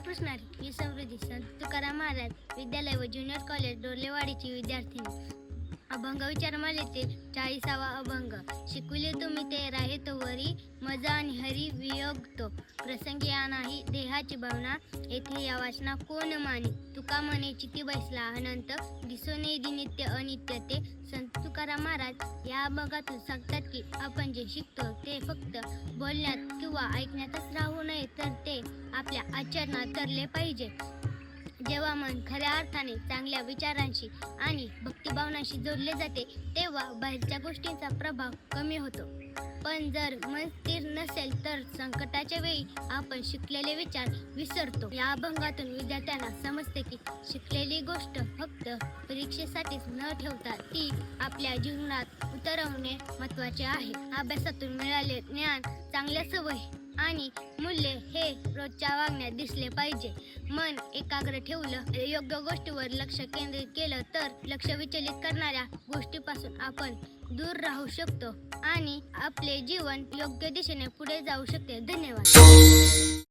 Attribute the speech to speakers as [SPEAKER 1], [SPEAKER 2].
[SPEAKER 1] कृष्णारी, मी समृद्धी संत तुकाराम महाराज विद्यालय व junior college डोर्लेवाडीची विद्यार्थिनी. अभंग विचारमालेतील 40वा अभंग. शिकविले तुम्ही ते राहे तोवरी, मजा आणि हरी वियोगतो. प्रसंगी या नाही देहाची भावना, येथे या वाचना कोण माने. तुका म्हणे चिती बैसला अनंत, दिसून येई नित्य अनित्य ते. संत तुकाराम महाराज या अभंगातून सांगतात की आपण जे शिकतो ते फक्त बोलण्यात किंवा ऐकण्यातच राहू नये, तर ते आपल्या आचरणात तरले पाहिजे. जेव्हा मन खऱ्या अर्थाने चांगल्या विचारांशी आणि भक्तिभावनाशी जोडले जाते, तेव्हा बाहेरच्या गोष्टींचा प्रभाव कमी होतो. पण जर मन स्थिर नसेल तर संकटाच्या वेळी आपण शिकलेले विचार विसरतो. या अभंगातून विद्यार्थ्यांना समजते की शिकलेली गोष्ट फक्त परीक्षेसाठीच न ठेवता ती आपल्या जीवनात उतरवणे महत्त्वाचे आहे. अभ्यासातून मिळालेले ज्ञान, चांगल्या सवयी आणि मूल्य हे रोजच्या वागण्यात दिसले पाहिजे. मन एकाग्र ठेवलं, योग्य गोष्टीवर लक्ष केंद्रित केलं तर लक्ष विचलित करणाऱ्या गोष्टीपासून आपण दूर राहू शकतो आणि आपले जीवन योग्य दिशेने पुढे जाऊ शकते. धन्यवाद.